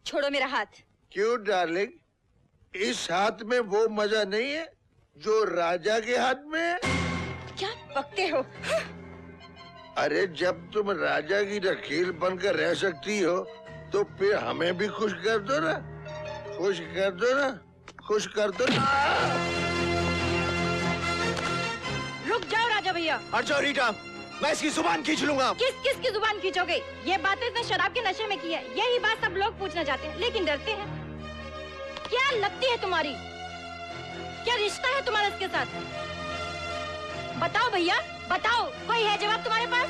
छोड़ो मेरा हाथ। क्यों डार्लिंग, इस हाथ में वो मजा नहीं है जो राजा के हाथ में है? क्या बकते हो? अरे जब तुम राजा की रखील बनकर रह सकती हो तो फिर हमें भी खुश कर दो ना, खुश कर दो ना, खुश कर दो ना। रुक जाओ राजा भैया। हट जाओ रीटा, मैं इसकी जुबान खींच लूंगा। किस की जुबान खींचोगे? ये बातें इसने शराब के नशे में की है। यही बात सब लोग पूछना चाहते हैं लेकिन डरते हैं। क्या लगती है तुम्हारी? क्या रिश्ता है तुम्हारा इसके साथ? बताओ भैया, बताओ, कोई है जवाब तुम्हारे पास?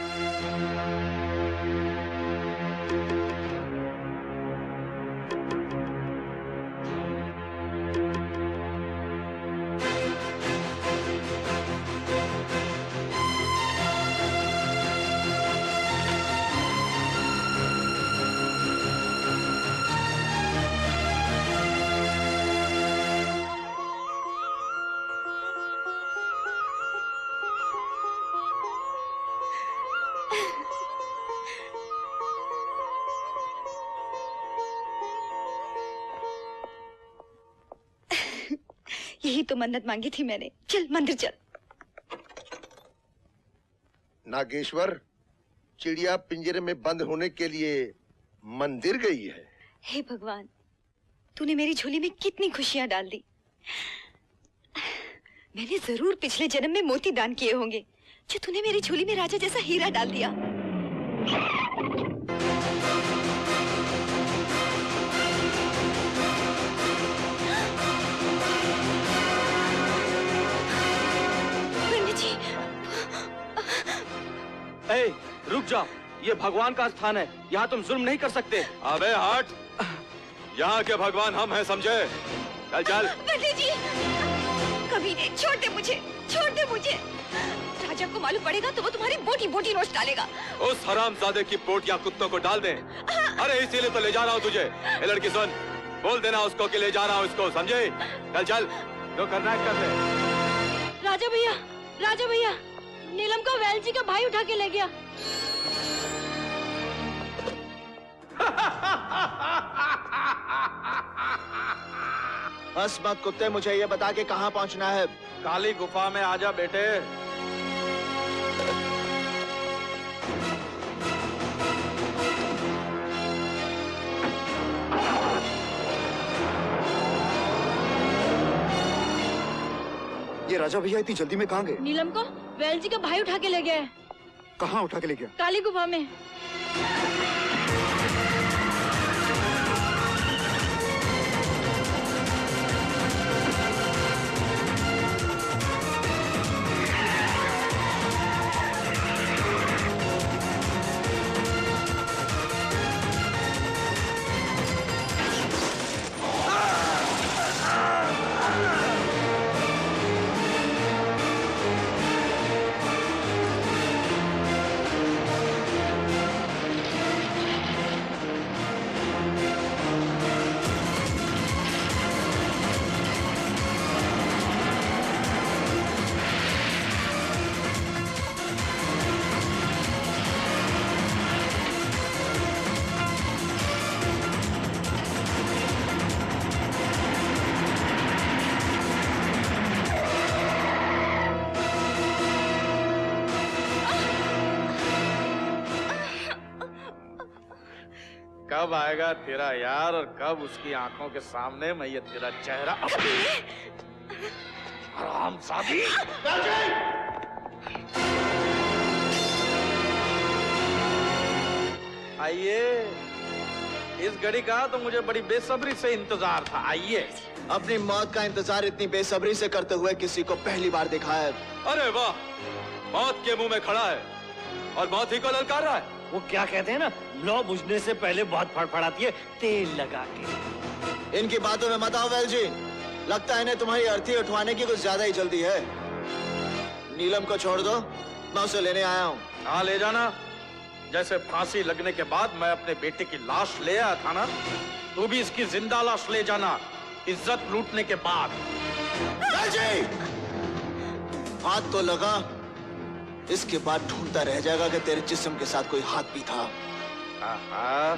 यही तो मन्नत मांगी थी मैंने। चल मंदिर चल। नागेश्वर, चिड़िया पिंजरे में बंद होने के लिए मंदिर गई है। हे भगवान, तूने मेरी झोली में कितनी खुशियां डाल दी। मैंने जरूर पिछले जन्म में मोती दान किए होंगे जो तूने मेरी झोली में राजा जैसा हीरा डाल दिया। ए, रुक जाओ, ये भगवान का स्थान है, यहाँ तुम जुल्म नहीं कर सकते। अबे हट, यहाँ के भगवान हम हैं, समझे? चल चल। पंडित जी, कभी नहीं, छोड़ दे मुझे, छोड़ दे मुझे। राजा को मालूम पड़ेगा तो वो तुम्हारी बोटी बोटी नोच डालेगा। उस हरामजादे की बोटियां कुत्तों को डाल दे। अरे इसीलिए तो ले जा रहा हूँ तुझे। ए लड़की सुन, बोल देना उसको कि ले जा रहा हूँ इसको, समझे? चल चल, जो करना है कर ले। राजा भैया, राजा भैया, नीलम को वैल जी का भाई उठा के ले गया। बस मत कुत्ते, मुझे ये बता के कहाँ पहुँचना है। काली गुफा में आजा बेटे। ये राजा भैया इतनी जल्दी में कहाँ गए? नीलम को वैल जी का भाई उठा के ले गया है। कहाँ उठा के ले गया? काली गुफा में। कब आएगा तेरा यार और कब उसकी आंखों के सामने मैं ये तेरा चेहरा। हरामजादी। आइए, इस घड़ी का तो मुझे बड़ी बेसब्री से इंतजार था। आइए। अपनी मौत का इंतजार इतनी बेसब्री से करते हुए किसी को पहली बार देखा है। अरे वाह, मौत के मुंह में खड़ा है और मौत ही को ललकार रहा है। वो क्या कहते हैं ना, लौ बुझने से पहले बहुत फड़फड़ाती है तेल लगा के। इनकी बातों में मत आओ वैल जी, लगता है इन्हें तुम्हारी अर्थी उठवाने की कुछ ज्यादा ही जल्दी है। नीलम को छोड़ दो, मैं उसे लेने आया हूँ। हाँ ले जाना, जैसे फांसी लगने के बाद मैं अपने बेटे की लाश ले आया था ना, तू भी इसकी जिंदा लाश ले जाना, इज्जत लूटने के बाद। वैल जी, हाथ तो लगा, इसके बाद ढूंढता रह जाएगा कि तेरे जिस्म के साथ कोई हाथ भी था। हाँ,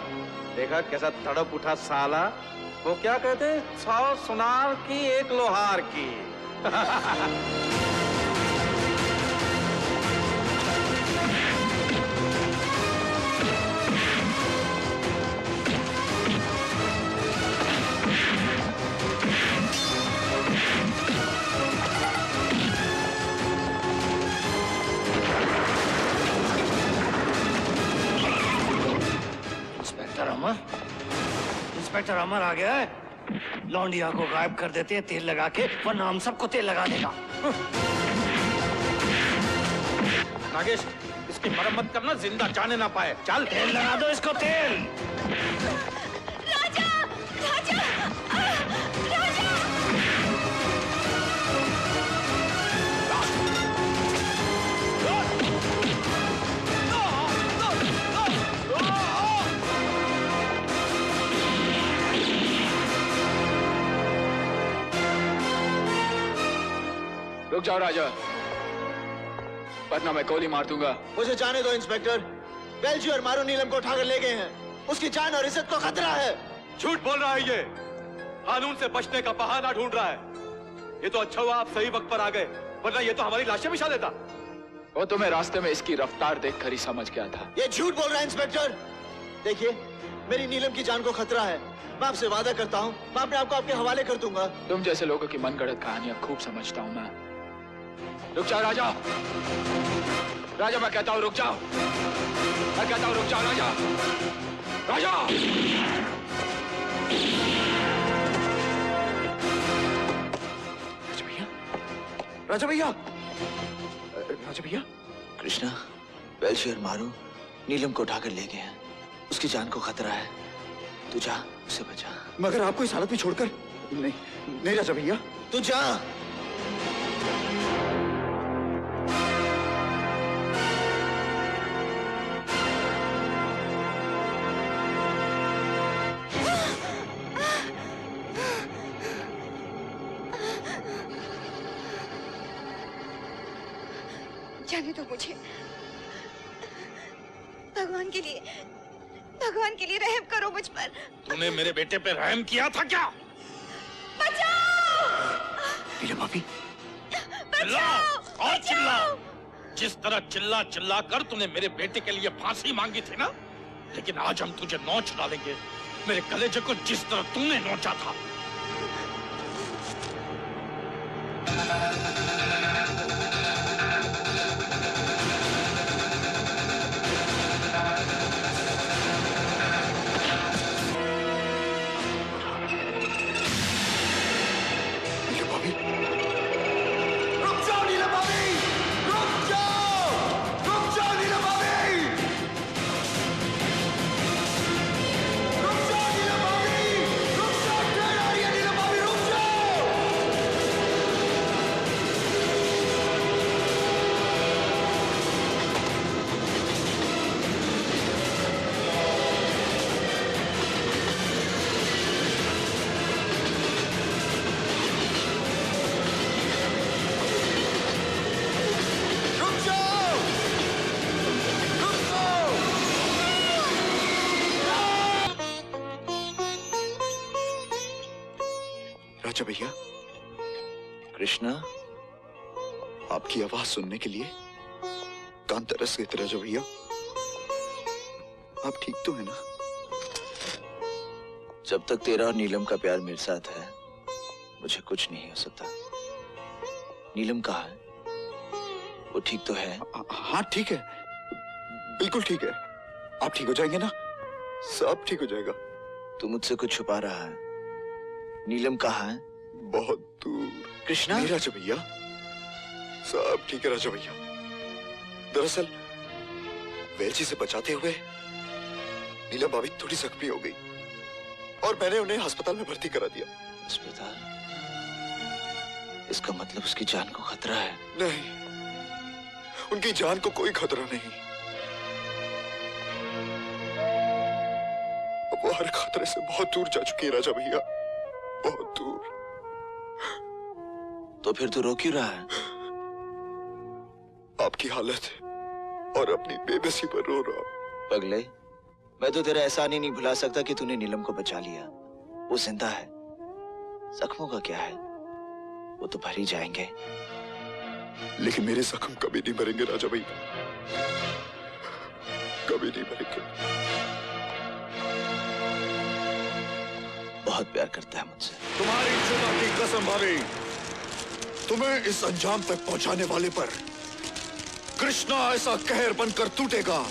देखा कैसा तड़प उठा साला। वो क्या कहते, 100 सुनार की 1 लोहार की। इंस्पेक्टर अमर आ गया है। लौंडिया को गायब कर देते हैं तेल लगा के, वरना हम सबको तेल लगा देगा। नागेश, इसकी मरम्मत करना, जिंदा जाने ना पाए। चल तेल लगा दो इसको, तेल। राजा, राजा, राजा। रुक जाओ राजा, वरना मैं गोली मार दूंगा। मुझे जाने दो इंस्पेक्टर। बेल्जी और मारू नीलम को उठाकर ले गए हैं। उसकी जान और इज्जत को खतरा है। झूठ बोल रहा है ये। कानून से बचने का बहाना ढूंढ रहा है। ये तो अच्छा हुआ आप सही वक्त पर आ गए, वरना ये तो हमारी लाशें बिछा देता। वो तो मैं रास्ते में इसकी रफ्तार देखकर ही समझ गया था। ये झूठ बोल रहा है इंस्पेक्टर। देखिए, मेरी नीलम की जान को खतरा है। मैं आपसे वादा करता हूँ, मैं अपने आप को आपके हवाले कर दूंगा। तुम जैसे लोगों की मनगढ़ंत कहानियां खूब समझता हूँ मैं। रुक जाओ राजा, राजा मैं कहता हूँ रुक जाओ, मैं कहता हूँ रुक जाओ राजा, राजा। राजा भैया, राजा भैया, राजा भैया। कृष्णा, बेल्जी और मारू नीलम को उठाकर ले गए हैं। उसकी जान को खतरा है। तू जा, उसे बचा। मगर आपको इस हालत में छोड़कर नहीं, नहीं राजा भैया। तू जा। जाने दो मुझे। भगवान के लिए रहम करो मुझ पर। तूने मेरे बेटे पे रहम किया था क्या? बचाओ! नीलम भाभी, चिल्लाओ और चिल्लाओ। जिस तरह चिल्ला चिल्ला कर तूने मेरे बेटे के लिए फांसी मांगी थी ना, लेकिन आज हम तुझे नोच डालेंगे, मेरे कलेजे को जिस तरह तूने नोचा था। राजा भैया, कृष्णा, आपकी आवाज सुनने के लिए कान तरस गए थे राजा भैया। आप ठीक तो है ना? जब तक तेरा और नीलम का प्यार मेरे साथ है, मुझे कुछ नहीं हो सकता। नीलम कहाँ है? वो ठीक तो है? हाँ ठीक है, बिल्कुल ठीक है। आप ठीक हो जाएंगे ना? सब ठीक हो जाएगा। तू मुझसे कुछ छुपा रहा है। नीलम कहाँ है? बहुत दूर। कृष्णा? नहीं राजा भैया, सब ठीक है राजा भैया। दरअसल वेलजी से बचाते हुए नीलम भाभी थोड़ी जख्मी हो गई और मैंने उन्हें अस्पताल में भर्ती करा दिया। अस्पताल? इसका मतलब उसकी जान को खतरा है? नहीं, उनकी जान को कोई खतरा नहीं। अब वो हर खतरे से बहुत दूर जा चुकी है राजा भैया, बहुत दूर। तो फिर तू रो क्यों रहा है? आपकी हालत और अपनी बेबसी पर रो रहा हूं। पगले, मैं तो तेरा एहसान ही नहीं भुला सकता कि तूने नीलम को बचा लिया। वो जिंदा है, जख्मों का क्या है, वो तो भर ही जाएंगे। लेकिन मेरे जख्म कभी नहीं भरेंगे राजा भैया, कभी नहीं भरेंगे। बहुत प्यार करता है मुझसे। तुम्हारी खुदा की कसम भाभी, तुम्हें इस अंजाम तक पहुंचाने वाले पर कृष्णा ऐसा कहर बनकर टूटेगा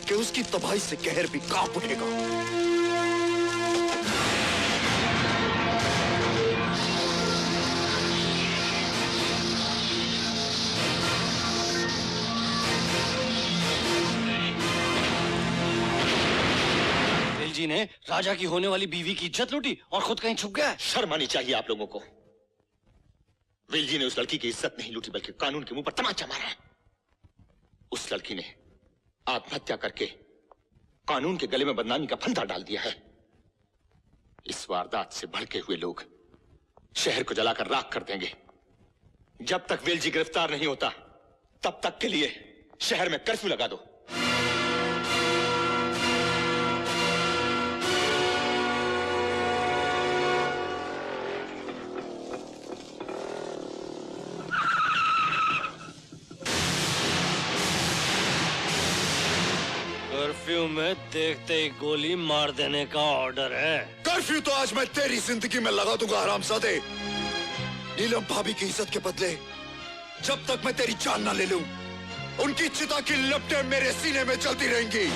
कि उसकी तबाही से कहर भी कांप उठेगा। जी ने राजा की होने वाली बीवी की इज्जत लूटी और खुद कहीं छुप गया। शर्म आनी चाहिए आप लोगों को। वेलजी ने उस लड़की की इज्जत नहीं लूटी बल्कि कानून के मुंह पर तमाचा मारा है। उस लड़की ने आत्महत्या करके कानून के गले में बदनामी का फंदा डाल दिया है। इस वारदात से भड़के हुए लोग शहर को जलाकर राख कर देंगे। जब तक वेलजी गिरफ्तार नहीं होता तब तक के लिए शहर में कर्फ्यू लगा दो। कर्फ्यू में देखते ही गोली मार देने का ऑर्डर है। कर्फ्यू तो आज मैं तेरी जिंदगी में लगा दूंगा हरामजादे। नीलम भाभी की इज्जत के बदले जब तक मैं तेरी जान ना ले लूं, उनकी चिता की लपटें मेरे सीने में चलती रहेंगी।